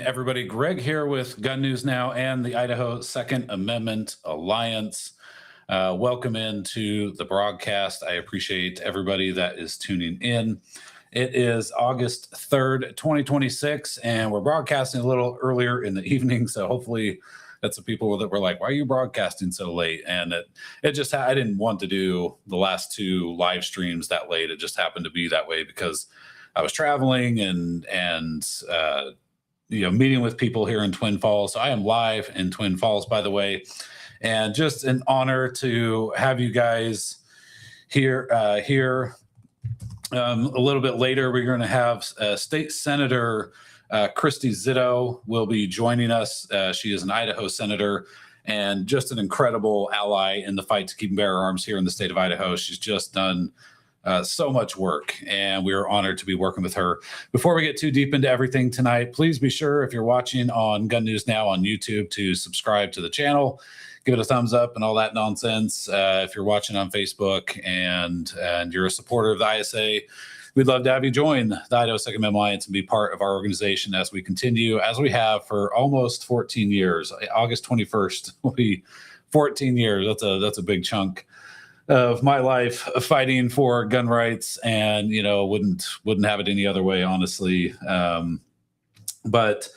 everybody. Greg here with Gun News Now and the Idaho Second Amendment Alliance. Welcome into the broadcast. I appreciate everybody that is tuning in. It is August 3rd, 2026, and we're broadcasting a little earlier in the evening, so hopefully that's the people that were like, why are you broadcasting so late? And it just, I didn't want to do the last two live streams that late. It just happened to be that way because I was traveling and meeting with people here in Twin Falls. So I am live in Twin Falls, by the way, and just an honor to have you guys here. A little bit later, we're going to have State Senator Christy Zito will be joining us. She is an Idaho senator and just an incredible ally in the fight to keep and bear arms here in the state of Idaho. She's just done so much work, and we are honored to be working with her. Before we get too deep into everything tonight, please be sure, if you're watching on Gun News Now on YouTube, to subscribe to the channel, give it a thumbs up and all that nonsense. If you're watching on Facebook and you're a supporter of the ISA, we'd love to have you join the Idaho Second Amendment Alliance and be part of our organization as we continue, as we have for almost 14 years. August 21st will be 14 years. That's a big chunk of my life fighting for gun rights, and wouldn't have it any other way, honestly. But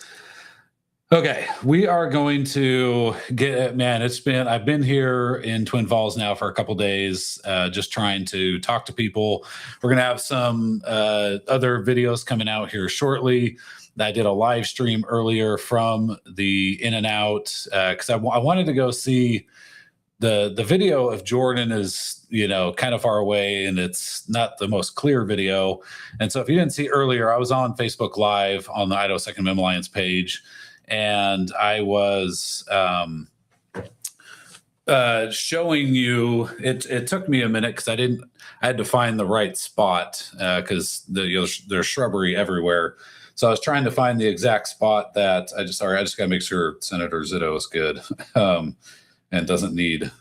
okay, we are going to get, I've been here in Twin Falls now for a couple days, just trying to talk to people. We're gonna have some other videos coming out here shortly. I did a live stream earlier from the In-N-Out because I wanted to go see. The video of Jordan is, kind of far away, and it's not the most clear video. And so if you didn't see earlier, I was on Facebook Live on the Idaho Second Amendment Alliance page, and I was showing you, it took me a minute because I had to find the right spot because there's shrubbery everywhere. So I was trying to find the exact spot that I just got to make sure Senator Zito is good. And doesn't need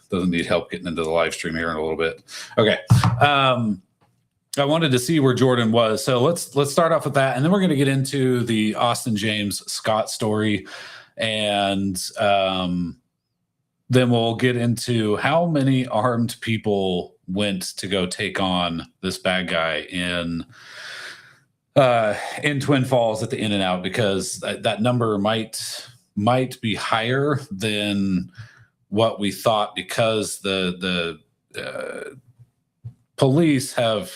help getting into the live stream here in a little bit. Okay. I wanted to see where Jordan was. So let's start off with that. And then we're going to get into the Austin James Scott story. And then we'll get into how many armed people went to go take on this bad guy in Twin Falls at the In-N-Out, because that number might be higher than what we thought, because the police have,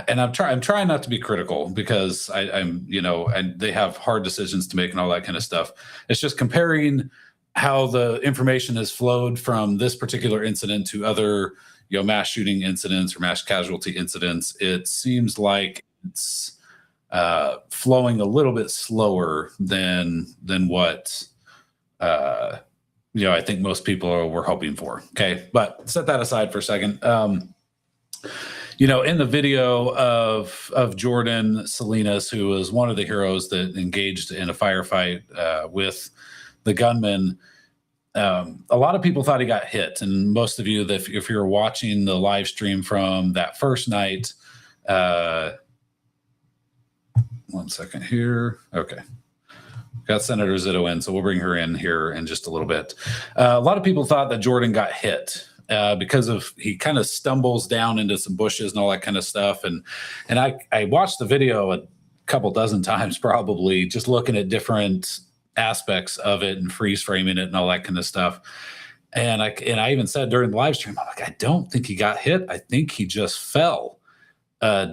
and I'm trying not to be critical because I'm and they have hard decisions to make and all that kind of stuff. It's just comparing how the information has flowed from this particular incident to other mass shooting incidents or mass casualty incidents. It seems like it's flowing a little bit slower than what I think most people were hoping for. Okay, but set that aside for a second. In the video of Jordan Salinas, who was one of the heroes that engaged in a firefight with the gunman, a lot of people thought he got hit. And most of you, if you're watching the live stream from that first night, one second here. Okay. Got Senator Zito in, so we'll bring her in here in just a little bit. A lot of people thought that Jordan got hit because he kind of stumbles down into some bushes and all that kind of stuff. And I watched the video a couple dozen times, probably, just looking at different aspects of it and freeze framing it and all that kind of stuff. And I even said during the live stream, I'm like, I don't think he got hit. I think he just fell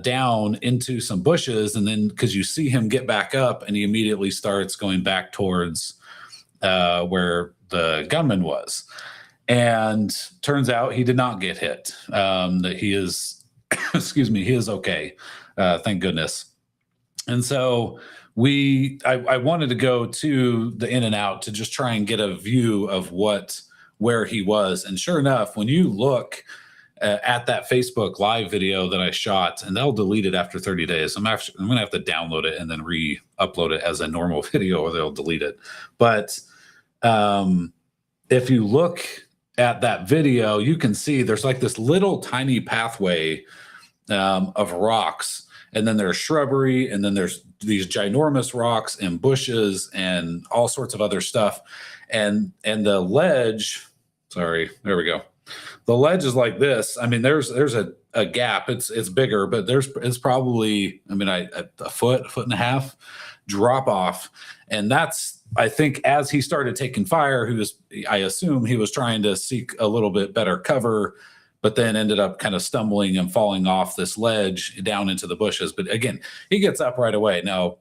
down into some bushes, and then because you see him get back up and he immediately starts going back towards where the gunman was, and turns out he did not get hit. That he is he is okay, thank goodness. And so I wanted to go to the In-N-Out to just try and get a view of where he was. And sure enough, when you look at that Facebook Live video that I shot, and they'll delete it after 30 days. I'm going to have to download it and then re-upload it as a normal video, or they'll delete it. But if you look at that video, you can see there's like this little tiny pathway of rocks, and then there's shrubbery, and then there's these ginormous rocks and bushes and all sorts of other stuff. And the ledge, sorry, there we go. The ledge is like this. I mean, there's a gap. It's bigger, but it's probably, I mean, a foot and a half drop off. And that's, I think, as he started taking fire, I assume he was trying to seek a little bit better cover, but then ended up kind of stumbling and falling off this ledge down into the bushes. But again, he gets up right away. Now,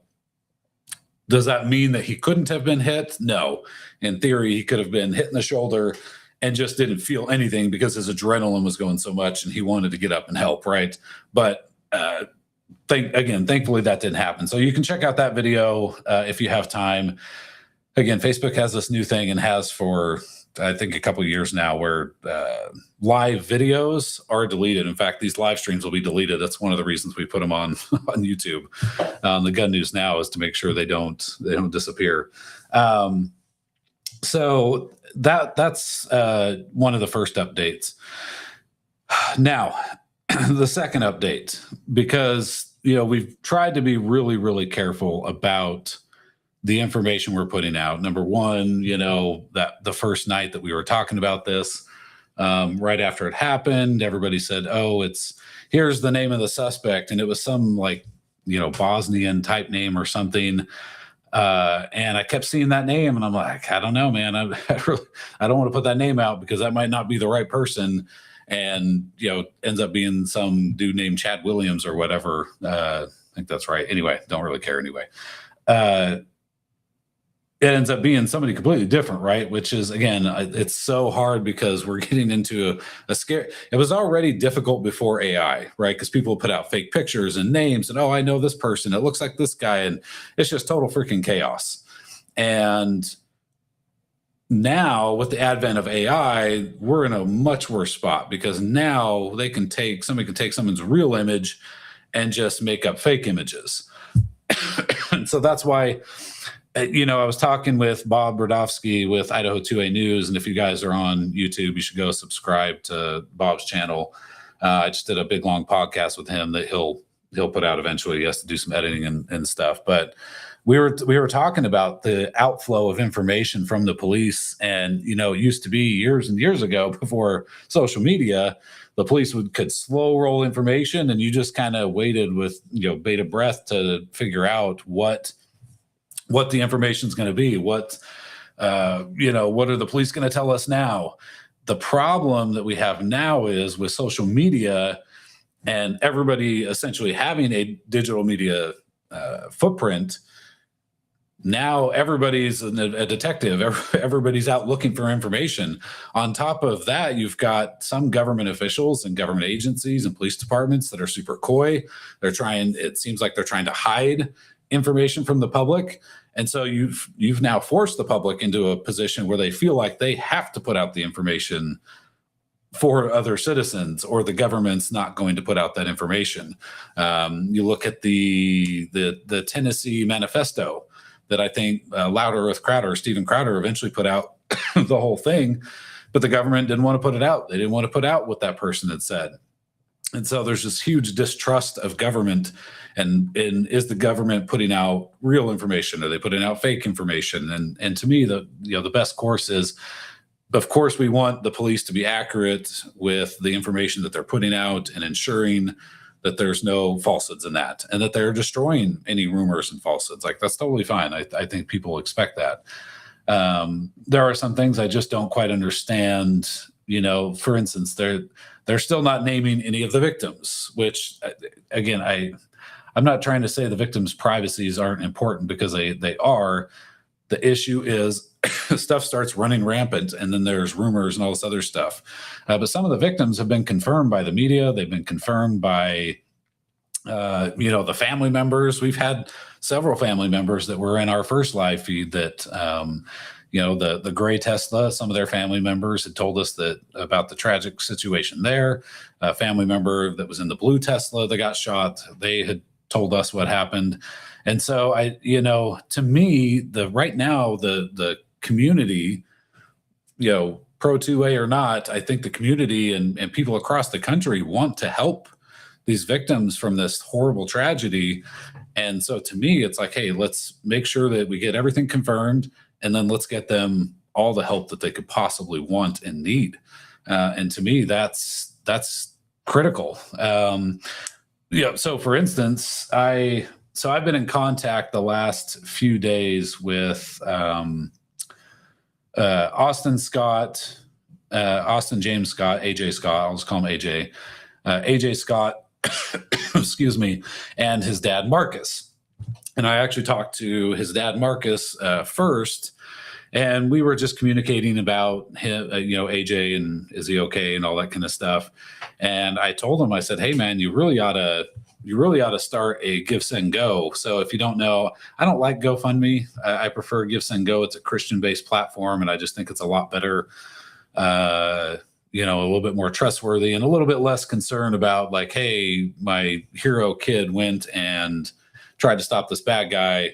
does that mean that he couldn't have been hit? No. In theory, he could have been hit in the shoulder and just didn't feel anything because his adrenaline was going so much and he wanted to get up and help, right? But thankfully that didn't happen. So you can check out that video if you have time. Again, Facebook has this new thing and has for, I think, a couple of years now where live videos are deleted. In fact, these live streams will be deleted. That's one of the reasons we put them on YouTube. The Gun News Now is to make sure they don't disappear. So that's one of the first updates. Now, the second update, because we've tried to be really, really careful about the information we're putting out. Number one, that the first night that we were talking about this, right after it happened, everybody said, "Oh, here's the name of the suspect," and it was some Bosnian type name or something. And I kept seeing that name, and I'm like, I don't know, man. I don't want to put that name out because that might not be the right person. And ends up being some dude named Chad Williams or whatever. I think that's right. Anyway, don't really care anyway. It ends up being somebody completely different, right? Which is, again, it's so hard because we're getting into a scare. It was already difficult before AI, right? Because people put out fake pictures and names and, oh, I know this person. It looks like this guy. And it's just total freaking chaos. And now with the advent of AI, we're in a much worse spot because now somebody can take someone's real image and just make up fake images. And so that's why, I was talking with Bob Brodowski with Idaho 2A News, and if you guys are on YouTube, you should go subscribe to Bob's channel. I just did a big long podcast with him that he'll put out eventually. He has to do some editing and stuff, but we were talking about the outflow of information from the police, and it used to be years and years ago before social media, the police could slow roll information, and you just kind of waited with bated breath to figure out what the information is going to be. What are the police going to tell us now? The problem that we have now is with social media and everybody essentially having a digital media footprint. Now everybody's a detective. Everybody's out looking for information. On top of that, you've got some government officials and government agencies and police departments that are super coy. It seems like they're trying to hide information from the public. And so you've now forced the public into a position where they feel like they have to put out the information for other citizens, or the government's not going to put out that information. You look at the Tennessee manifesto that I think Stephen Crowder eventually put out the whole thing, but the government didn't want to put it out. They didn't want to put out what that person had said. And so there's this huge distrust of government. And is the government putting out real information? Are they putting out fake information? And to me, the best course is, of course, we want the police to be accurate with the information that they're putting out and ensuring that there's no falsehoods in that, and that they're destroying any rumors and falsehoods. Like, that's totally fine. I think people expect that. There are some things I just don't quite understand. For instance, they're still not naming any of the victims, which, again, I'm not trying to say the victims' privacies aren't important, because they are. The issue is stuff starts running rampant, and then there's rumors and all this other stuff. But some of the victims have been confirmed by the media. They've been confirmed by, the family members. We've had several family members that were in our first live feed that, the gray Tesla, some of their family members had told us about the tragic situation there. A family member that was in the blue Tesla that got shot, they had told us what happened. And so to me, right now, the community, pro 2A or not, I think the community and people across the country want to help these victims from this horrible tragedy. And so to me, it's like, hey, let's make sure that we get everything confirmed, and then let's get them all the help that they could possibly want and need. And to me, that's critical. So for instance, I've been in contact the last few days with Austin James Scott, AJ Scott. I'll just call him AJ. AJ Scott, excuse me, and his dad Marcus. And I actually talked to his dad Marcus first, and we were just communicating about him, AJ, and is he okay, and all that kind of stuff. And I told him, I said, hey man, you really ought to start a Give Send Go. So if you don't know, I don't like GoFundMe. I prefer Give Send Go. It's a Christian-based platform, and I just think it's a lot better, a little bit more trustworthy, and a little bit less concerned about like, hey, my hero kid went and tried to stop this bad guy.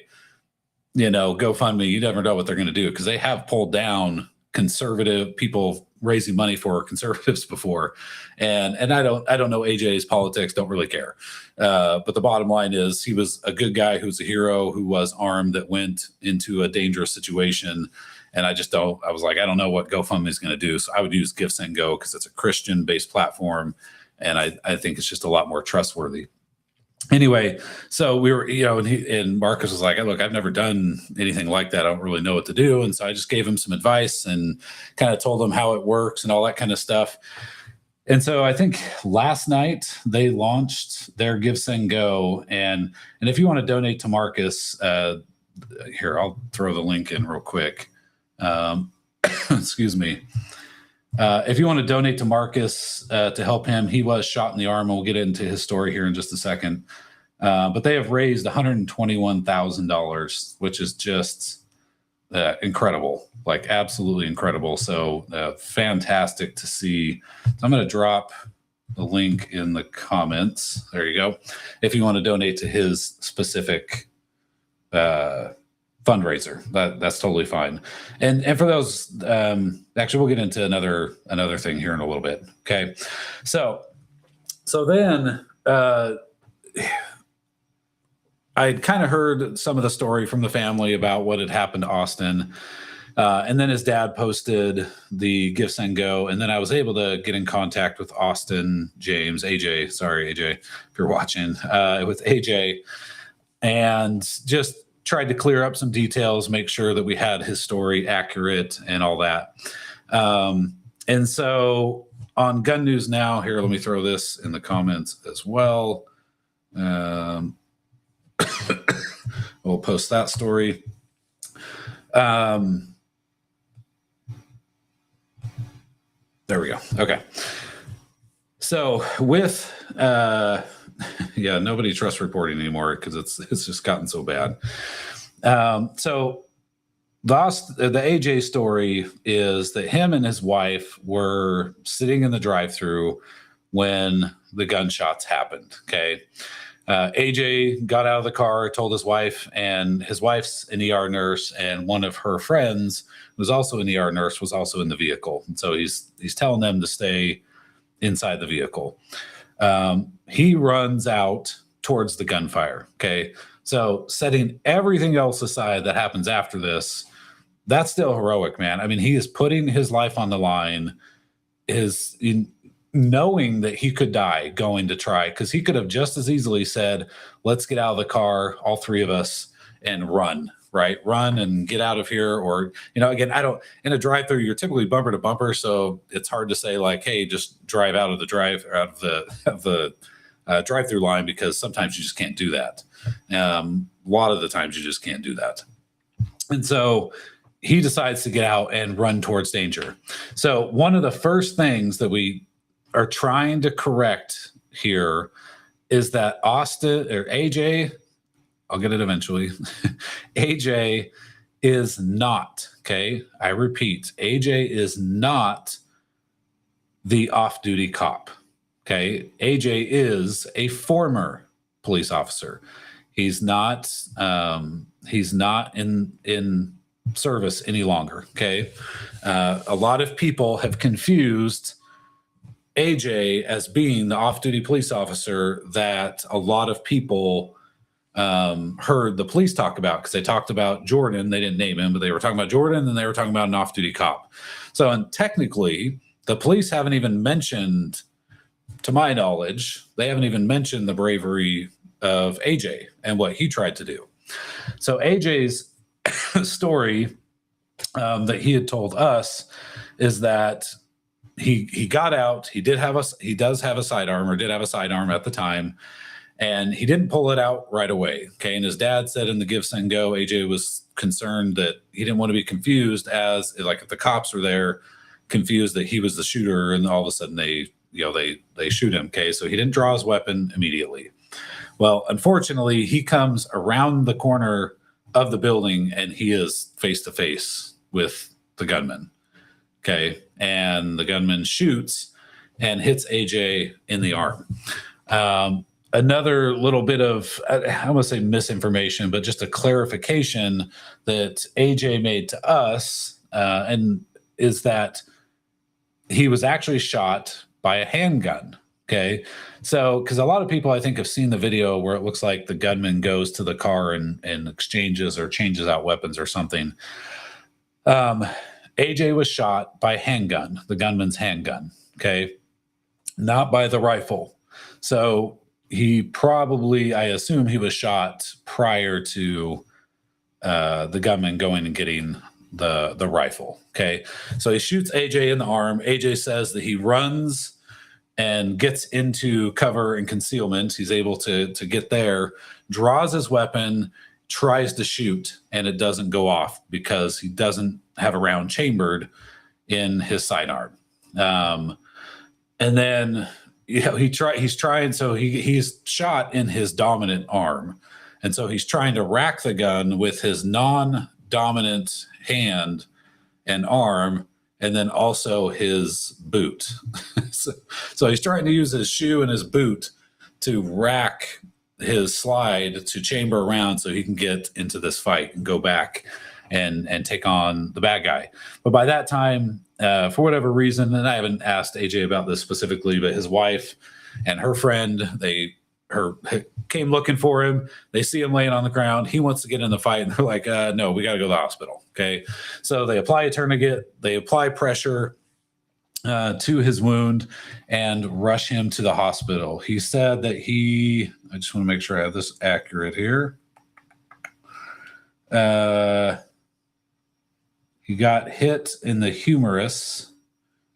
GoFundMe, you never know what they're going to do, because they have pulled down conservative people raising money for conservatives before. And I don't know AJ's politics, don't really care. But the bottom line is he was a good guy who's a hero, who was armed, that went into a dangerous situation. And I was like, I don't know what GoFundMe is going to do. So I would use Give Send Go, because it's a Christian-based platform, and I think it's just a lot more trustworthy. Anyway, so we were, and Marcus was like, look, I've never done anything like that. I don't really know what to do. And so I just gave him some advice and kind of told him how it works and all that kind of stuff. And so I think last night they launched their Give Send Go. And if you want to donate to Marcus, here, I'll throw the link in real quick. Excuse me. If you want to donate to Marcus to help him, he was shot in the arm, and we'll get into his story here in just a second. But they have raised $121,000, which is just incredible, like absolutely incredible. So fantastic to see. So I'm going to drop the link in the comments. There you go. If you want to donate to his specific fundraiser, that's totally fine. And for those, actually, we'll get into another thing here in a little bit. Okay, so then I'd kind of heard some of the story from the family about what had happened to Austin, and then his dad posted the Give Send Go, and then I was able to get in contact with Austin James, AJ. Sorry, AJ, if you're watching, with AJ, and just tried to clear up some details, make sure that we had his story accurate and all that. And so on Gun News Now, here, let me throw this in the comments as well. We'll post that story. There we go. Okay. So with, nobody trusts reporting anymore, because it's just gotten so bad. So the AJ story is that him and his wife were sitting in the drive-thru when the gunshots happened. Okay. AJ got out of the car, told his wife, and his wife's an ER nurse, and one of her friends, who's also an ER nurse, was also in the vehicle. And so he's telling them to stay inside the vehicle. He runs out towards the gunfire. Okay. So setting everything else aside that happens after this, that's still heroic, man. I mean, he is putting his life on the line, knowing that he could die going to try, because he could have just as easily said, let's get out of the car, all three of us, and run, right? Run and get out of here. Or, again, in a drive-through, you're typically bumper to bumper. So it's hard to say like, hey, just drive out of the drive-through line, because sometimes you just can't do that. A lot of the times you just can't do that. And so he decides to get out and run towards danger. So one of the first things that we are trying to correct here is that Austin, or AJ, I'll get it eventually, AJ is not, okay, I repeat, AJ is not the off-duty cop. Okay, AJ is a former police officer. He's not in service any longer. Okay, a lot of people have confused AJ as being the off-duty police officer that a lot of people heard the police talk about, because they talked about Jordan. They didn't name him, but they were talking about Jordan, and they were talking about an off-duty cop. So, and technically, the police haven't even mentioned, to my knowledge, they haven't even mentioned the bravery of AJ and what he tried to do. So AJ's story that he had told us is that he got out. He does have a sidearm, or did have a sidearm at the time, and he didn't pull it out right away. Okay, and his dad said in the Give Send Go, AJ was concerned that he didn't want to be confused, as like if the cops were there, confused that he was the shooter, and all of a sudden they shoot him. Okay, so he didn't draw his weapon immediately. Well, unfortunately, he comes around the corner of the building and he is face to face with the gunman. Okay, and the gunman shoots and hits AJ in the arm. Another little bit of, I want to say misinformation, but just a clarification that AJ made to us, and is that he was actually shot by a handgun. Okay, so because a lot of people, I think, have seen the video where it looks like the gunman goes to the car and exchanges or changes out weapons or something. AJ was shot by handgun, the gunman's handgun. Okay, not by the rifle. So he probably, I assume, he was shot prior to the gunman going and getting the rifle. Okay, so he shoots AJ in the arm. AJ says that he runs and gets into cover and concealment. He's able to get there, draws his weapon, tries to shoot, and it doesn't go off because he doesn't have a round chambered in his sidearm. And then he's trying, so he's shot in his dominant arm. And so he's trying to rack the gun with his non-dominant hand and arm, and then also his boot. so he's trying to use his shoe and his boot to rack his slide to chamber around so he can get into this fight and go back and take on the bad guy. But by that time, for whatever reason, and I haven't asked AJ about this specifically, but his wife and her friend, came looking for him. They see him laying on the ground. He wants to get in the fight, and they're like, no, we got to go to the hospital. Okay. So they apply a tourniquet, they apply pressure to his wound and rush him to the hospital. He said that I just want to make sure I have this accurate here. He got hit in the humerus.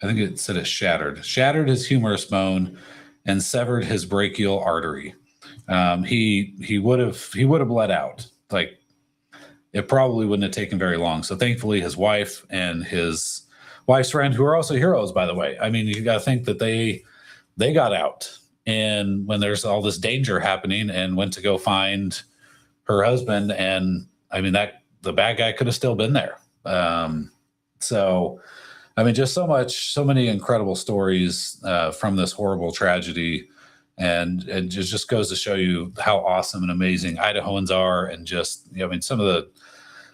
I think it said it shattered his humerus bone and severed his brachial artery. He would have bled out. Like, it probably wouldn't have taken very long. So thankfully, his wife and his wife's friend, who are also heroes, by the way. I mean, you got to think that they got out, and when there's all this danger happening, and went to go find her husband. And I mean, that the bad guy could have still been there. So, I mean, just so many incredible stories from this horrible tragedy, and it just goes to show you how awesome and amazing Idahoans are, and just, I mean, some of the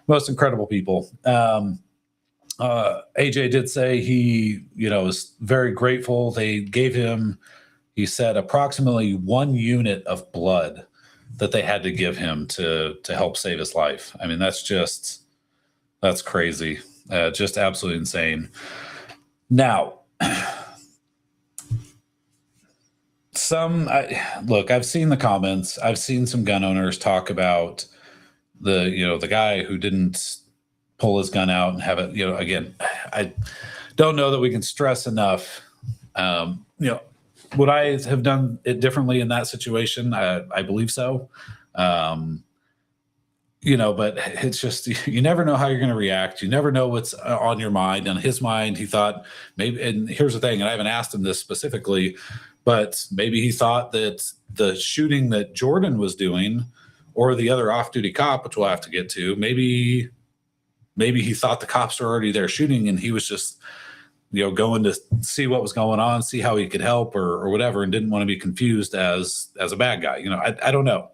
most incredible people. AJ did say he, was very grateful. They gave him, he said, approximately 1 unit of blood that they had to give him to help save his life. I mean, that's crazy. Just absolutely insane. Now, look, I've seen the comments. I've seen some gun owners talk about the guy who didn't pull his gun out and have it, again, I don't know that we can stress enough, would I have done it differently in that situation? I believe so. But it's just, you never know how you're going to react. You never know what's on your mind. On his mind, he thought maybe, and here's the thing, and I haven't asked him this specifically, but maybe he thought that the shooting that Jordan was doing, or the other off-duty cop, which we'll have to get to, maybe he thought the cops were already there shooting, and he was just, going to see what was going on, see how he could help or whatever, and didn't want to be confused as a bad guy. I don't know.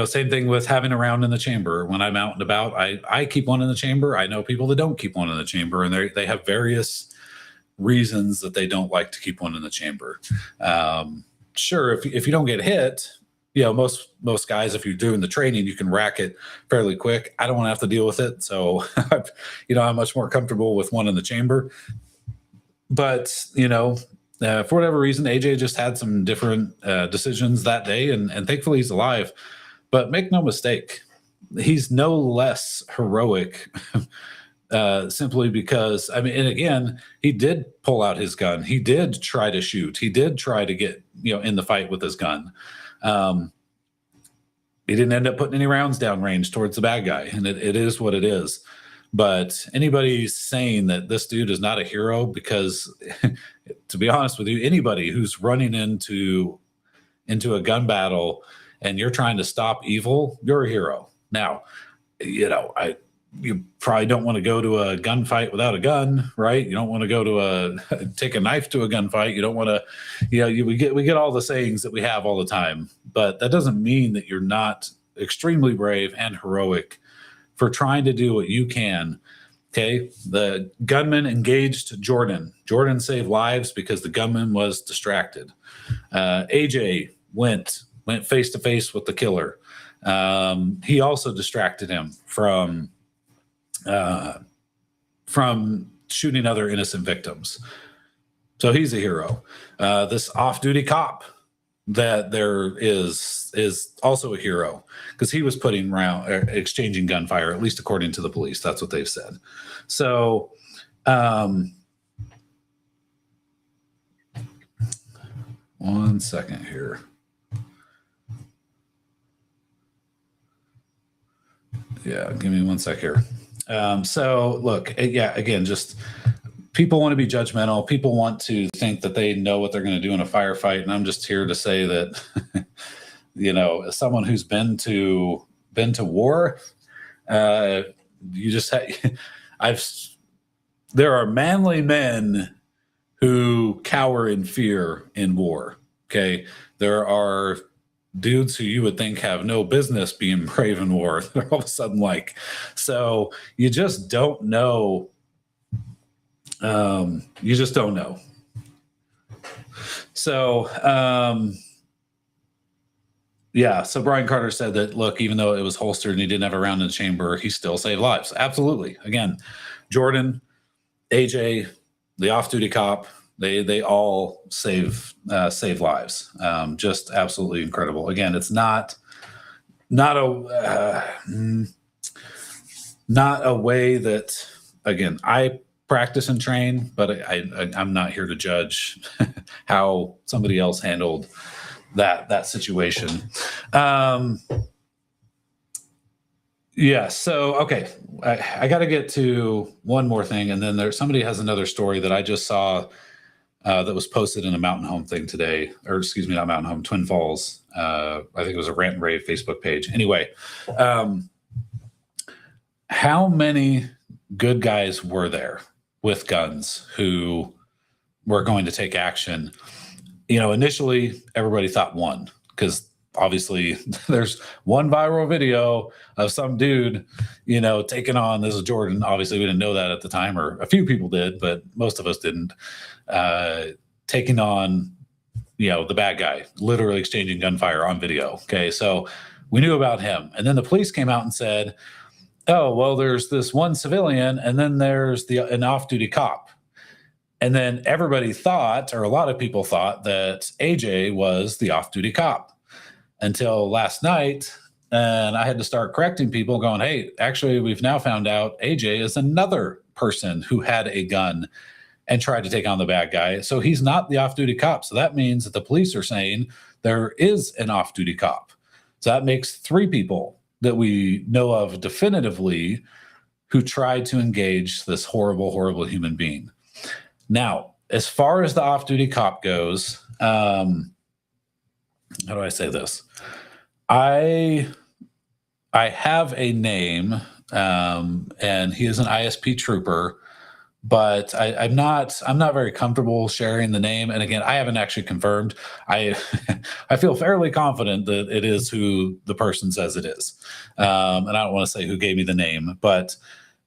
Same thing with having a round in the chamber. When I'm out and about, I keep one in the chamber. I know people that don't keep one in the chamber, and they have various reasons that they don't like to keep one in the chamber. Sure, if you don't get hit, most guys, if you're doing the training, you can rack it fairly quick. I don't want to have to deal with it, so I'm much more comfortable with one in the chamber. But for whatever reason, AJ just had some different decisions that day, and thankfully he's alive. But make no mistake, he's no less heroic simply because, and again, he did pull out his gun. He did try to shoot. He did try to get, in the fight with his gun. He didn't end up putting any rounds downrange towards the bad guy, and it is what it is. But anybody saying that this dude is not a hero, because to be honest with you, anybody who's running into a gun battle and you're trying to stop evil, you're a hero. Now, you probably don't want to go to a gunfight without a gun, right? You don't want to go to take a knife to a gunfight. You don't want to, we get all the sayings that we have all the time, but that doesn't mean that you're not extremely brave and heroic for trying to do what you can. Okay. The gunman engaged Jordan. Jordan saved lives because the gunman was distracted. AJ went face to face with the killer. He also distracted him from shooting other innocent victims. So he's a hero. This off-duty cop that there is also a hero because he was exchanging gunfire, at least according to the police. That's what they've said. So, one second here. Yeah, give me 1 sec here. So look, again, just people want to be judgmental. People want to think that they know what they're going to do in a firefight. And I'm just here to say that, as someone who's been to war, you just there are manly men who cower in fear in war. Okay. There are dudes who you would think have no business being brave in war. They're all of a sudden so you just don't know. You just don't know. So, so Brian Carter said that, look, even though it was holstered and he didn't have a round in the chamber, he still saved lives. Absolutely. Again, Jordan, AJ, the off-duty cop, they all save lives. Just absolutely incredible. Again, it's not a way that, again, I practice and train, but I'm not here to judge how somebody else handled that situation. So okay, I got to get to one more thing, and then somebody has another story that I just saw that was posted in a Mountain Home thing today, or excuse me, not Mountain Home, Twin Falls. I think it was a Rant and Rave Facebook page. Anyway, how many good guys were there with guns who were going to take action? Initially everybody thought one, because obviously there's one viral video of some dude, taking on, this is Jordan. Obviously we didn't know that at the time, or a few people did, but most of us didn't, taking on, the bad guy, literally exchanging gunfire on video. Okay. So we knew about him. And then the police came out and said, oh, well, there's this one civilian, and then there's an off-duty cop. And then everybody thought, or a lot of people thought, that AJ was the off-duty cop until last night. And I had to start correcting people, going, hey, actually, we've now found out AJ is another person who had a gun and tried to take on the bad guy. So he's not the off-duty cop. So that means that the police are saying there is an off-duty cop. So that makes 3 people that we know of definitively who tried to engage this horrible, horrible human being. Now, as far as the off-duty cop goes, how do I say this? I have a name, and he is an ISP trooper, but I'm not very comfortable sharing the name. And again, I haven't actually confirmed. I feel fairly confident that it is who the person says it is. And I don't want to say who gave me the name, but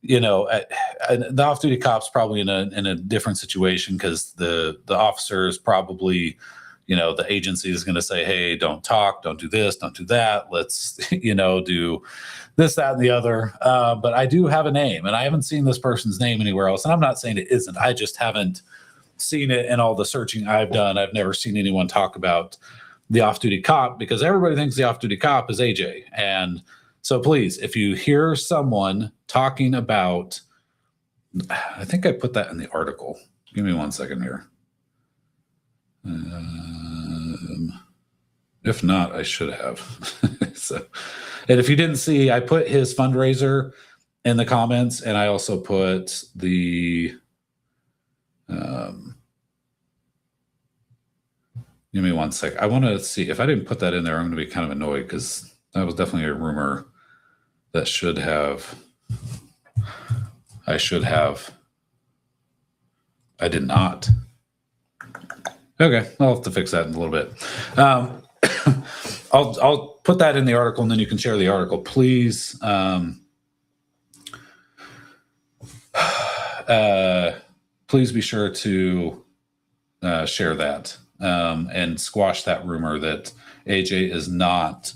the off-duty cop's probably in a different situation because the officer is probably, the agency is going to say, hey, don't talk, don't do this, don't do that. Let's, do this, that, and the other. But I do have a name, and I haven't seen this person's name anywhere else. And I'm not saying it isn't. I just haven't seen it in all the searching I've done. I've never seen anyone talk about the off-duty cop because everybody thinks the off-duty cop is AJ. And so please, if you hear someone talking about, I think I put that in the article. Give me 1 second here. If not, I should have. And if you didn't see, I put his fundraiser in the comments, and I also put the, give me 1 sec. I want to see if I didn't put that in there, I'm going to be kind of annoyed because that was definitely a rumor that I did not. Okay, I'll have to fix that in a little bit. I'll put that in the article, and then you can share the article. Please, please be sure to share that and squash that rumor that AJ is not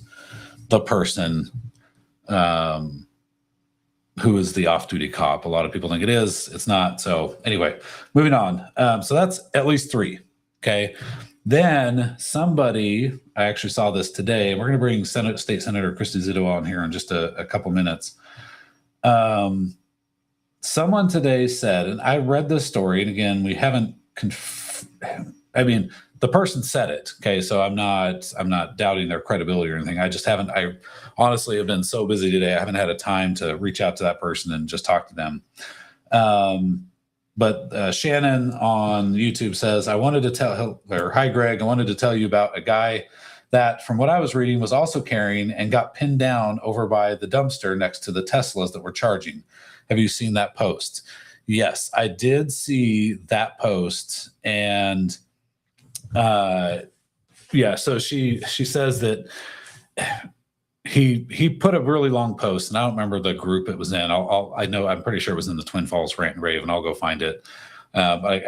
the person who is the off-duty cop. A lot of people think it is. It's not. So anyway, moving on. So that's at least 3. Okay. Then somebody, I actually saw this today, and we're going to bring State Senator Christy Zito on here in just a couple minutes. Someone today said, and I read this story, and again, we haven't, the person said it. Okay. So I'm not doubting their credibility or anything. I honestly have been so busy today. I haven't had a time to reach out to that person and just talk to them. But Shannon on YouTube says, hi, Greg, I wanted to tell you about a guy that, from what I was reading, was also carrying and got pinned down over by the dumpster next to the Teslas that were charging. Have you seen that post? Yes, I did see that post. And so she says that he put a really long post, and I don't remember the group it was in. I'm pretty sure it was in the Twin Falls Rant and Rave, and I'll go find it. But I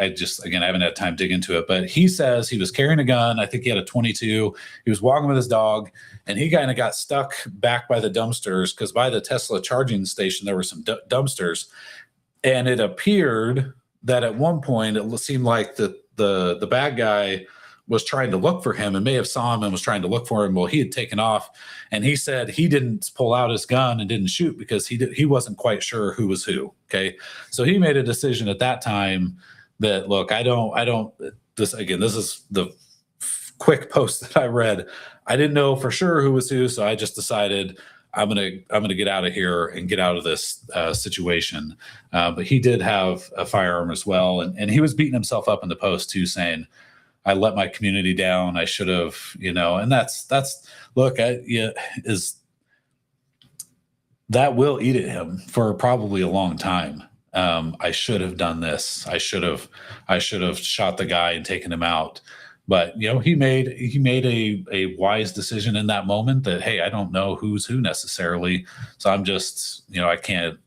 haven't had time to dig into it. But he says he was carrying a gun. I think he had a 22. He was walking with his dog, and he kind of got stuck back by the dumpsters because by the Tesla charging station there were some dumpsters, and it appeared that at one point it seemed like the bad guy was trying to look for him and may have saw him and was trying to look for him. Well, he had taken off, and he said he didn't pull out his gun and didn't shoot because he wasn't quite sure who was who. Okay. So he made a decision at that time that, look, this is the quick post that I read. I didn't know for sure who was who. So I just decided I'm going to get out of here and get out of this situation. But he did have a firearm as well. And he was beating himself up in the post too, saying, I let my community down. I should have, and that's look, that will eat at him for probably a long time. I should have done this. I should have shot the guy and taken him out. But he made a wise decision in that moment that, hey, I don't know who's who necessarily. So I'm just, I can't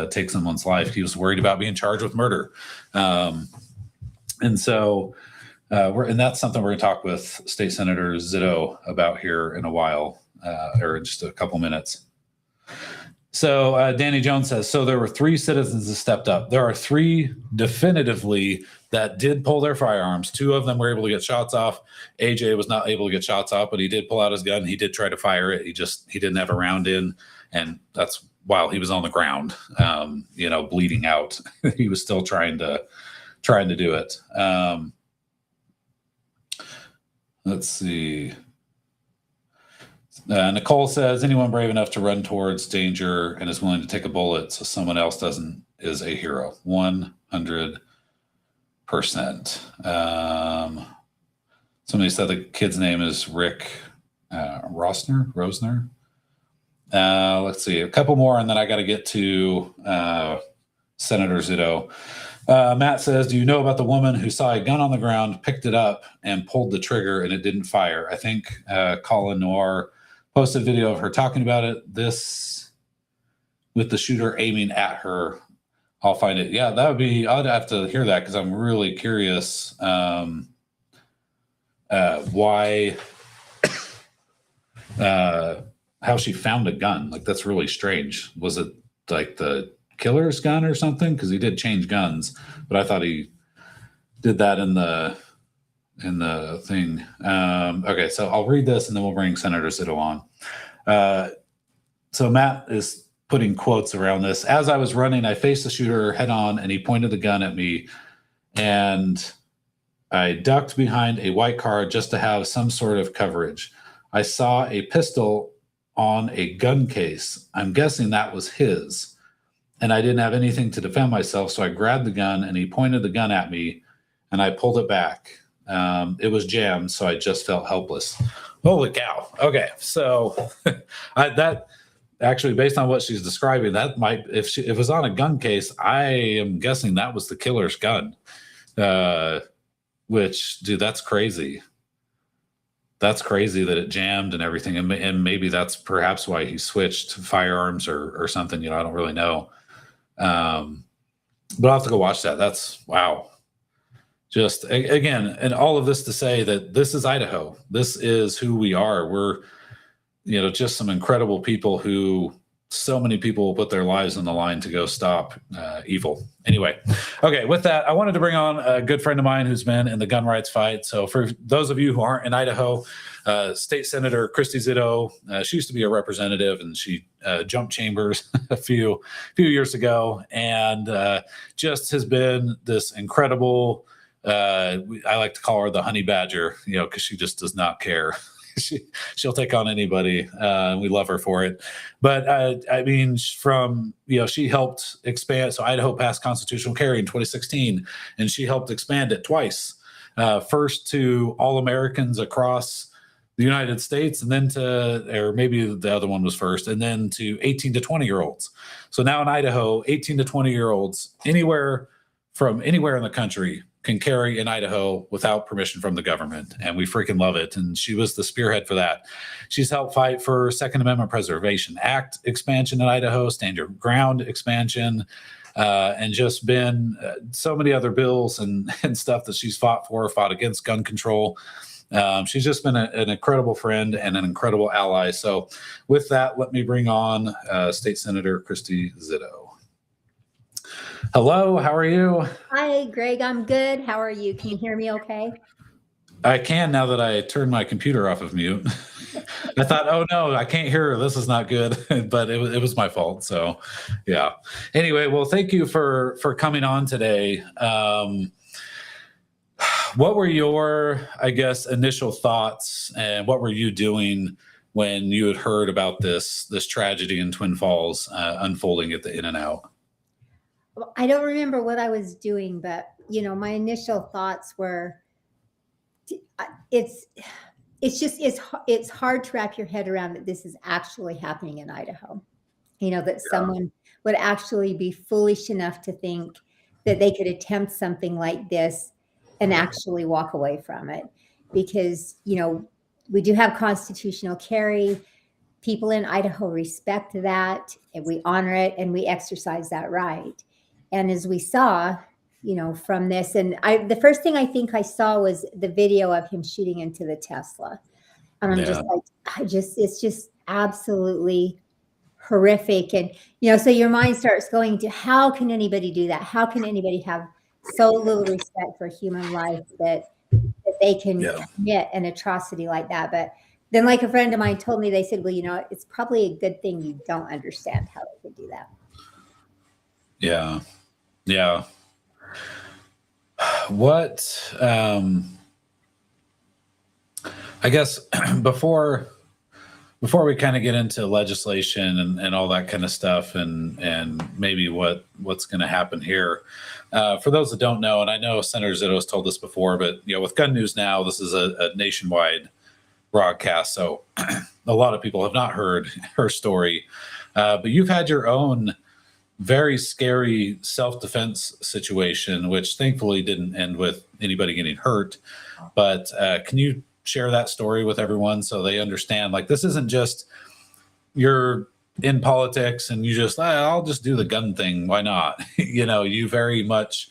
take someone's life. He was worried about being charged with murder. And so and that's something we're going to talk with State Senator Zito about here in a while, or in just a couple minutes. So Danny Jones says, so there were 3 citizens that stepped up. There are 3 definitively that did pull their firearms. 2 of them were able to get shots off. AJ was not able to get shots off, but he did pull out his gun. He did try to fire it. He didn't have a round in, and that's while he was on the ground, bleeding out. He was still trying to do it. Let's see. Nicole says, anyone brave enough to run towards danger and is willing to take a bullet so someone else doesn't is a hero. 100%. Somebody said the kid's name is Rick Rosner. Let's see. A couple more, and then I got to get to Senator Zito. Matt says, do you know about the woman who saw a gun on the ground, picked it up, and pulled the trigger, and it didn't fire? I think Colin Noir posted a video of her talking about it. This with the shooter aiming at her. I'll find it. Yeah, that would be. I'd have to hear that because I'm really curious why, how she found a gun. Like, that's really strange. Was it like the killer's gun or something? Because he did change guns, but I thought he did that in the thing. Okay, so I'll read this and then we'll bring Senator Zito on. So Matt is putting quotes around this. As I was running, I faced the shooter head on and he pointed the gun at me, and I ducked behind a white car just to have some sort of coverage. I saw a pistol on a gun case. I'm guessing that was his. And I didn't have anything to defend myself, so I grabbed the gun and he pointed the gun at me and I pulled it back. It was jammed, so I just felt helpless. Holy cow. Okay, so that actually, based on what she's describing, that might, if it was on a gun case, I am guessing that was the killer's gun. Which, dude, that's crazy. That's crazy that it jammed and everything, and maybe that's perhaps why he switched firearms or something. I don't really know. But I'll have to go watch that. That's wow. Just again, and all of this to say that this is Idaho. This is who we are. We're, just some incredible people who so many people will put their lives on the line to go stop evil. Anyway, okay, with that, I wanted to bring on a good friend of mine who's been in the gun rights fight. So for those of you who aren't in Idaho, State Senator Christy Zito, she used to be a representative, and she jumped chambers a few years ago, and just has been this incredible, I like to call her the honey badger, because she just does not care. She'll take on anybody. We love her for it. But I mean, she helped expand. So Idaho passed constitutional carry in 2016, and she helped expand it twice. First to all Americans across the United States, and then or maybe the other one was first, and then to 18 to 20-year-olds. So now in Idaho, 18 to 20-year-olds anywhere in the country can carry in Idaho without permission from the government, and we freaking love it. And she was the spearhead for that. She's helped fight for Second Amendment Preservation Act expansion in Idaho, Stand Your Ground expansion, and just been so many other bills and stuff that she's fought against gun control. She's just been an incredible friend and an incredible ally. So with that, let me bring on State Senator Christy Zito. Hello, how are you? Hi, Greg. I'm good. How are you? Can you hear me okay? I can, now that I turned my computer off of mute. I thought, oh no, I can't hear her. This is not good. But it was my fault. So yeah. Anyway, well, thank you for coming on today. What were your, I guess, initial thoughts, and what were you doing when you had heard about this tragedy in Twin Falls unfolding at the In-N-Out? I don't remember what I was doing, but my initial thoughts were, it's hard to wrap your head around that this is actually happening in Idaho. That someone would actually be foolish enough to think that they could attempt something like this and actually walk away from it, because we do have constitutional carry. People in Idaho respect that, and we honor it, and we exercise that right. And as we saw, from this, and the first thing I think I saw was the video of him shooting into the Tesla. And I'm just like, it's just absolutely horrific. And, so your mind starts going to, how can anybody do that? How can anybody have so little respect for human life that they can commit an atrocity like that? But then, like a friend of mine told me, they said, well, it's probably a good thing you don't understand how they could do that. Yeah. Yeah. What, I guess before we kind of get into legislation and all that kind of stuff, and maybe what's going to happen here, for those that don't know, and I know Senator Zito has told this before, but with Gun News Now, this is a nationwide broadcast, so a lot of people have not heard her story, but you've had your own very scary self-defense situation, which thankfully didn't end with anybody getting hurt. But can you share that story with everyone so they understand, like, this isn't just you're in politics and you just, I'll just do the gun thing. Why not? You very much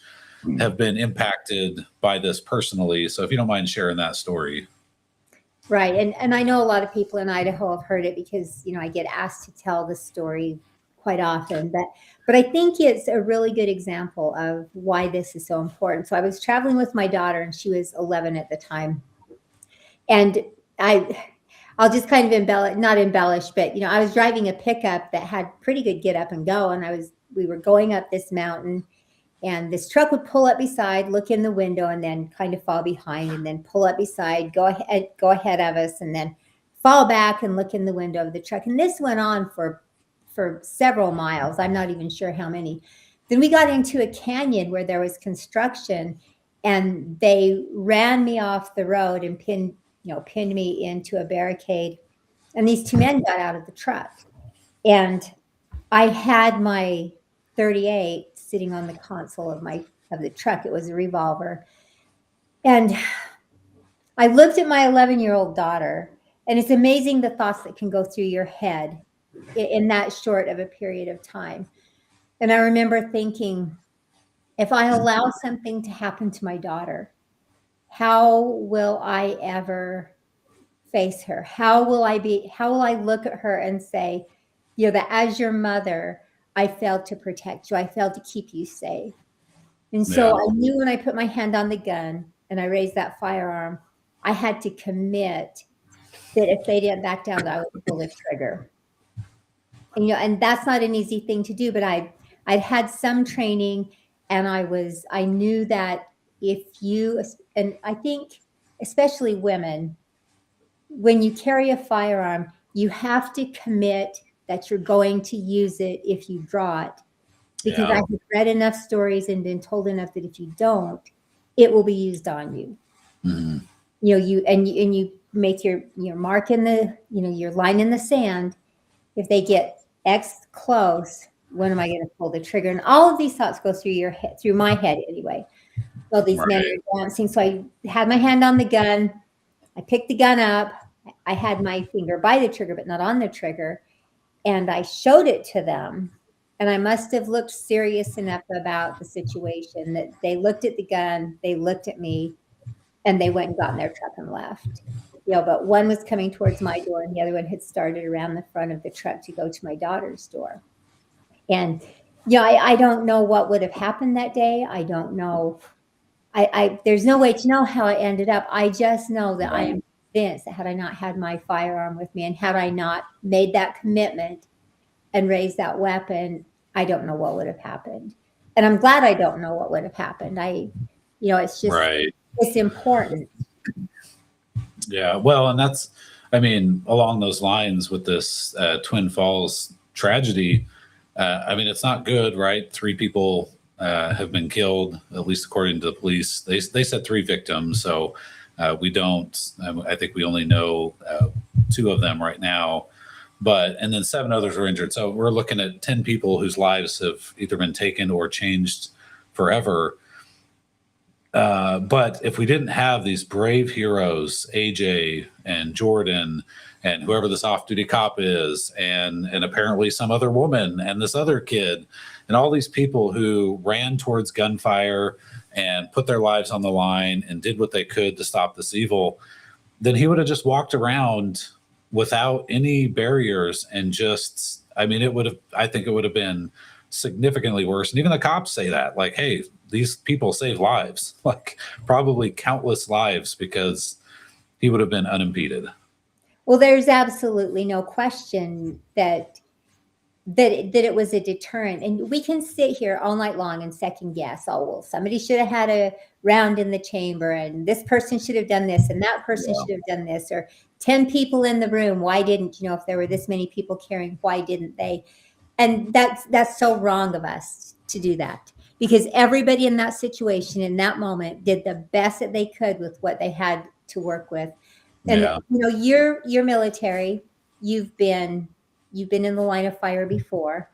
have been impacted by this personally. So if you don't mind sharing that story. Right. And I know a lot of people in Idaho have heard it because, I get asked to tell the story quite often. But I think it's a really good example of why this is so important. So I was traveling with my daughter, and she was 11 at the time. And I'll just kind of not embellish, but, I was driving a pickup that had pretty good get up and go. And we were going up this mountain. And this truck would pull up beside, look in the window, and then kind of fall behind, and then pull up beside, go ahead of us, and then fall back and look in the window of the truck. And this went on for several miles. I'm not even sure how many. Then we got into a canyon where there was construction, and they ran me off the road and pinned me into a barricade. And these two men got out of the truck, and I had my 38 sitting on the console of the truck. It was a revolver. And I looked at my 11-year-old daughter, and it's amazing the thoughts that can go through your head in that short of a period of time. And I remember thinking, if I allow something to happen to my daughter, how will I ever face her? How will I look at her and say, that as your mother, I failed to protect you. I failed to keep you safe. And so I knew when I put my hand on the gun and I raised that firearm, I had to commit that if they didn't back down, that I would pull the trigger. And that's not an easy thing to do, but I'd had some training, and I knew that and I think especially women, when you carry a firearm, you have to commit that you're going to use it if you draw it, because I have read enough stories and been told enough that if you don't, it will be used on you. Mm-hmm. You make your mark in the your line in the sand. If they get X close, when am I going to pull the trigger? And all of these thoughts go through my head anyway. So these men are dancing. So I had my hand on the gun. I picked the gun up. I had my finger by the trigger, but not on the trigger. And I showed it to them, and I must have looked serious enough about the situation that they looked at the gun, they looked at me, and they went and got in their truck and left. But one was coming towards my door, and the other one had started around the front of the truck to go to my daughter's door. And I don't know what would have happened that day. I don't know. There's no way to know how it ended up. I just know that I am convinced that had I not had my firearm with me, and had I not made that commitment and raised that weapon, I don't know what would have happened. And I'm glad I don't know what would have happened. It's just, it's important. Yeah. Well, and that's, along those lines with this Twin Falls tragedy, it's not good, right? 3 people have been killed, at least according to the police. They said 3 victims. So we don't, I think we only know 2 of them right now, and then 7 others were injured. So we're looking at 10 people whose lives have either been taken or changed forever. But if we didn't have these brave heroes, AJ and Jordan and whoever this off-duty cop is, and apparently some other woman and this other kid, and all these people who ran towards gunfire and put their lives on the line and did what they could to stop this evil, then he would have just walked around without any barriers and just, I think it would have been significantly worse. And even the cops say that, like, hey, these people save lives, like probably countless lives, because he would have been unimpeded. Well, there's absolutely no question that it was a deterrent. And we can sit here all night long and second guess, somebody should have had a round in the chamber, and this person should have done this, and that person should have done this, or 10 people in the room, why didn't, if there were this many people carrying, why didn't they? And that's so wrong of us to do that, because everybody in that situation, in that moment, did the best that they could with what they had to work with. And you're military, you've been in the line of fire before.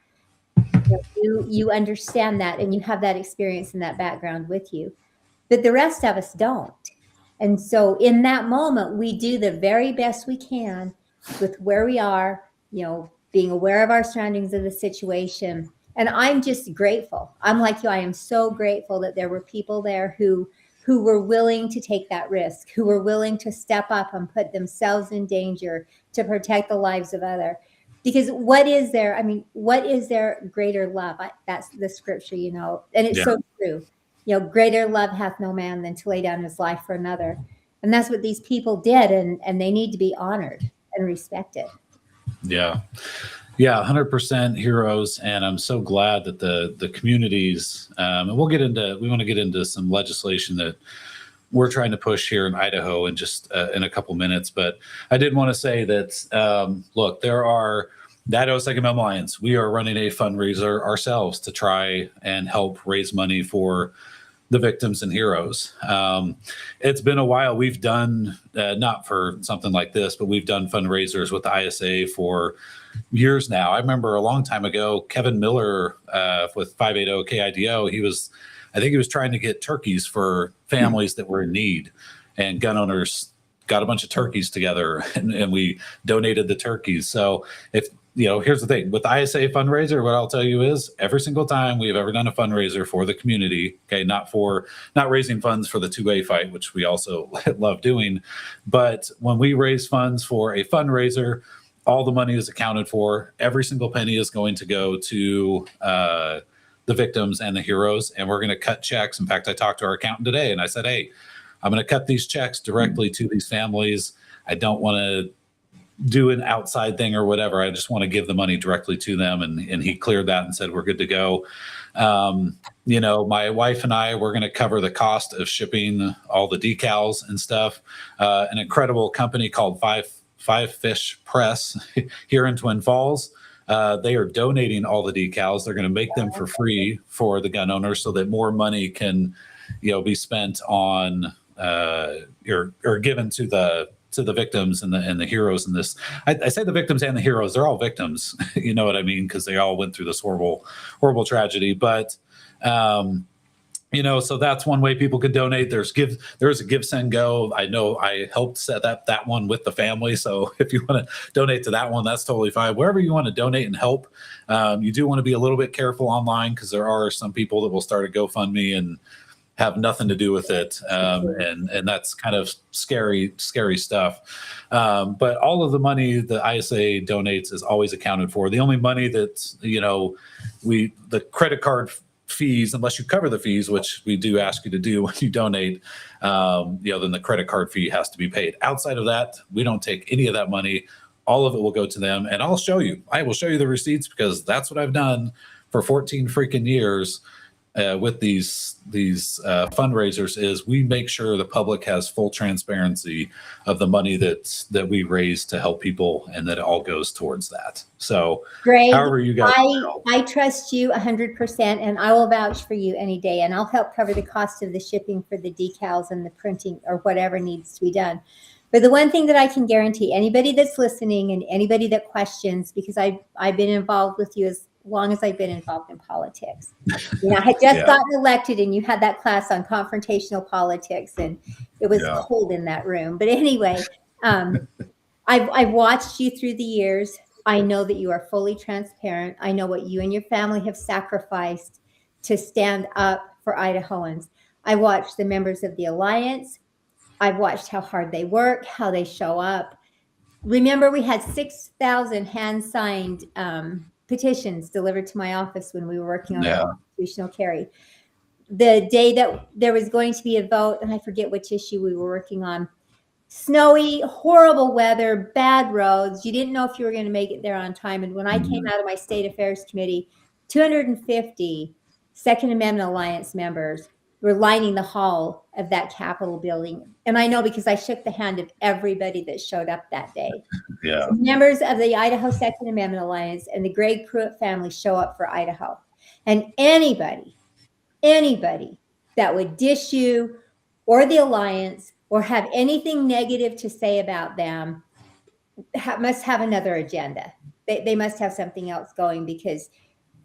You understand that, and you have that experience and that background with you, but the rest of us don't. And so in that moment, we do the very best we can with where we are, being aware of our surroundings of the situation. And I'm just grateful. I'm like you. I am so grateful that there were people there who were willing to take that risk, who were willing to step up and put themselves in danger to protect the lives of others. Because what is there? I mean, what is there greater love? That's the scripture, you know, and it's so true. You know, greater love hath no man than to lay down his life for another. And that's what these people did. And they need to be honored and respected. Yeah. Yeah, 100% heroes. And I'm so glad that the communities, and we want to get into some legislation that we're trying to push here in Idaho in just in a couple minutes. But I did want to say that, look, there are the Idaho Second Amendment Alliance. We are running a fundraiser ourselves to try and help raise money for the victims and heroes. It's been a while. We've done, not for something like this, but we've done fundraisers with the ISA for years now. I remember a long time ago, Kevin Miller with 580 KIDO, I think he was trying to get turkeys for families that were in need, and gun owners got a bunch of turkeys together and we donated the turkeys. So if, you know, here's the thing with the ISA fundraiser, what I'll tell you is every single time we've ever done a fundraiser for the community, okay, not raising funds for the 2A fight, which we also love doing, but when we raise funds for a fundraiser, all the money is accounted for. Every single penny is going to go to the victims and the heroes, and we're going to cut checks. In fact, I talked to our accountant today and I said, hey, I'm going to cut these checks directly to these families. I don't want to do an outside thing or whatever. I just want to give the money directly to them. And he cleared that and said, we're good to go. You know, my wife and I, we're going to cover the cost of shipping all the decals and stuff. An incredible company called Five Fish Press here in Twin Falls. They are donating all the decals. They're going to make them for free for the gun owners so that more money can, you know, be spent on or given to the victims and the heroes in this. I say the victims and the heroes, they're all victims, you know what I mean? Because they all went through this horrible tragedy. But you know, so that's one way people could donate. There's a Give, Send, Go. I know I helped set up that one with the family. So if you want to donate to that one, that's totally fine. Wherever you want to donate and help, you do want to be a little bit careful online because there are some people that will start a GoFundMe and have nothing to do with it. And that's kind of scary stuff. But all of the money the ISA donates is always accounted for. The only money that, you know, the credit card fees, unless you cover the fees, which we do ask you to do when you donate, you know, then the credit card fee has to be paid. Outside of that, we don't take any of that money. All of it will go to them. And I will show you the receipts because that's what I've done for 14 freaking years. With these fundraisers is we make sure the public has full transparency of the money that we raise to help people and that it all goes towards that. So Greg, however you guys I trust you 100% and I will vouch for you any day and I'll help cover the cost of the shipping for the decals and the printing or whatever needs to be done. But the one thing that I can guarantee anybody that's listening and anybody that questions, because I've been involved with you as long as I've been involved in politics. You know, I had just gotten elected and you had that class on confrontational politics and it was cold in that room. But anyway, I've watched you through the years. I know that you are fully transparent. I know what you and your family have sacrificed to stand up for Idahoans. I watched the members of the Alliance. I've watched how hard they work, how they show up. Remember, we had 6,000 hand-signed petitions delivered to my office when we were working on the constitutional carry. The day that there was going to be a vote, and I forget which issue we were working on, snowy, horrible weather, bad roads. You didn't know if you were going to make it there on time. And when I came out of my state affairs committee, 250 Second Amendment Alliance members were lining the hall of that Capitol building. And I know because I shook the hand of everybody that showed up that day. Yeah. Members of the Idaho Second Amendment Alliance and the Greg Pruett family show up for Idaho. And anybody that would dish you or the Alliance or have anything negative to say about them must have another agenda. They must have something else going because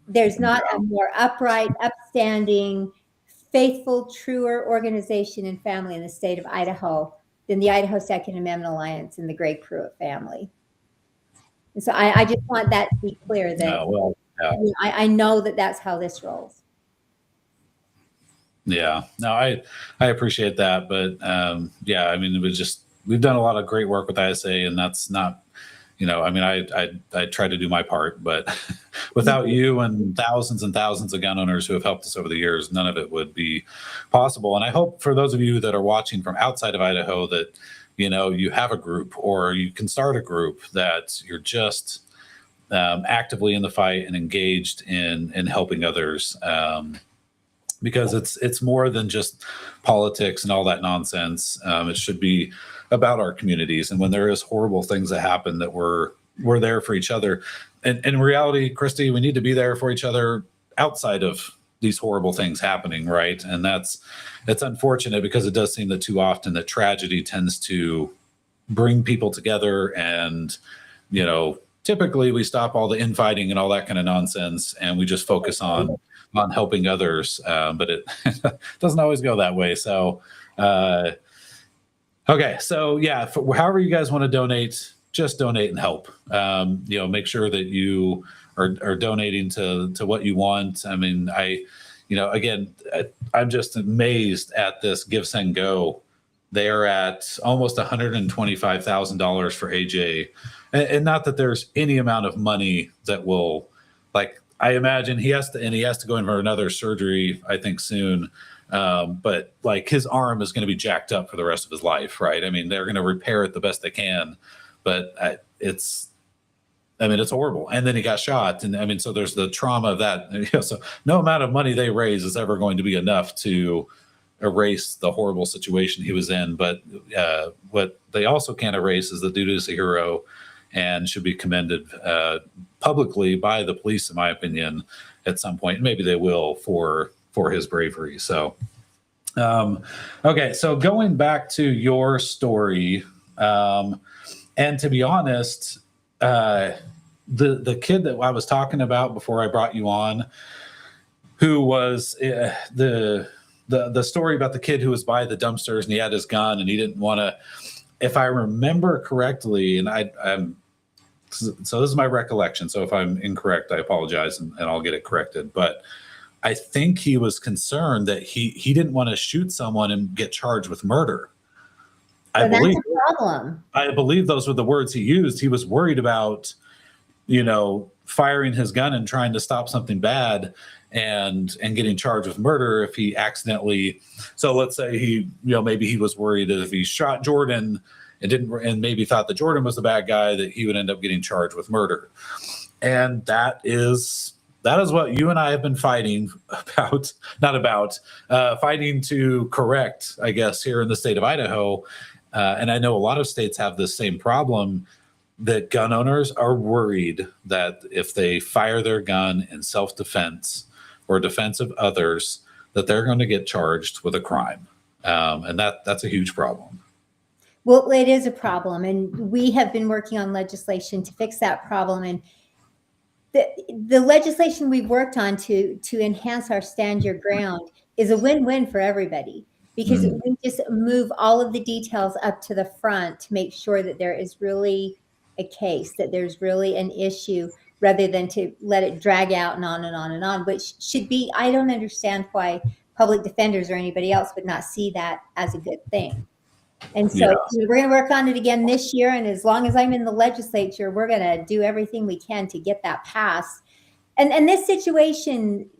there's not a more upright, upstanding, faithful, truer organization and family in the state of Idaho than the Idaho Second Amendment Alliance and the Greg Pruett family. And so I just want that to be clear that well, yeah. I know that that's how this rolls. Yeah, no, I appreciate that, but yeah, I mean, it was just we've done a lot of great work with ISA, and that's not, I mean, I try to do my part, but without you and thousands of gun owners who have helped us over the years, none of it would be possible. And I hope for those of you that are watching from outside of Idaho that you have a group, or you can start a group that you're just actively in the fight and engaged in helping others. Because it's more than just politics and all that nonsense. It should be about our communities, and when there is horrible things that happen, that we're there for each other. And in reality, Christy, we need to be there for each other outside of these horrible things happening, right? And it's unfortunate, because it does seem that too often that tragedy tends to bring people together, and typically we stop all the infighting and all that kind of nonsense, and we just focus on helping others, but it doesn't always go that way. So, okay, so yeah, however you guys want to donate, just donate and help. Make sure that you are donating to what you want. I mean, again, I'm just amazed at this Give, Send, Go. They are at almost $125,000 for AJ, and not that there's any amount of money that will, like, I imagine he has to go in for another surgery, I think, soon. But like, his arm is going to be jacked up for the rest of his life, right? I mean, they're going to repair it the best they can, but it's horrible. And then he got shot, and I mean, so there's the trauma of that. So no amount of money they raise is ever going to be enough to erase the horrible situation he was in. But what they also can't erase is the dude is a hero and should be commended publicly by the police, in my opinion, at some point. Maybe they will for his bravery. So, okay. So going back to your story, and to be honest, the kid that I was talking about before I brought you on, who was the story about the kid who was by the dumpsters and he had his gun and he didn't want to, if I remember correctly, and so this is my recollection. So if I'm incorrect, I apologize, and I'll get it corrected. But I think he was concerned that he didn't want to shoot someone and get charged with murder. So that's a problem. I believe those were the words he used. He was worried about, firing his gun and trying to stop something bad and getting charged with murder if he accidentally. So let's say he, maybe he was worried that if he shot Jordan and maybe thought that Jordan was the bad guy, that he would end up getting charged with murder. And that is what you and I have been fighting about, fighting to correct, I guess, here in the state of Idaho. And I know a lot of states have this same problem, that gun owners are worried that if they fire their gun in self-defense or defense of others, that they're going to get charged with a crime. And that's a huge problem. Well, it is a problem, and we have been working on legislation to fix that problem. And the legislation we've worked on to enhance our stand your ground is a win-win for everybody, because we just move all of the details up to the front to make sure that there is really a case, that there's really an issue, rather than to let it drag out and on and on and on, which should be, I don't understand why public defenders or anybody else would not see that as a good thing. And so we're going to work on it again this year. And as long as I'm in the legislature, we're going to do everything we can to get that passed. And this situation,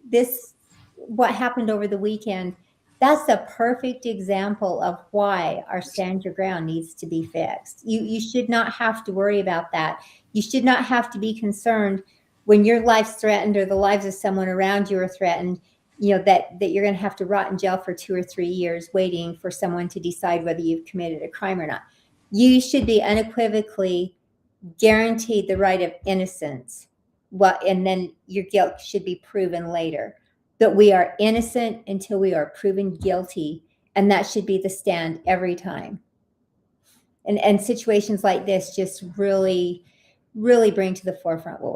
what happened over the weekend, that's a perfect example of why our stand your ground needs to be fixed. You should not have to worry about that. You should not have to be concerned when your life's threatened or the lives of someone around you are threatened, that you're going to have to rot in jail for 2 or 3 years waiting for someone to decide whether you've committed a crime or not. You should be unequivocally guaranteed the right of innocence. And then your guilt should be proven later. But we are innocent until we are proven guilty. And that should be the stand every time. And situations like this just really, really bring to the forefront what we're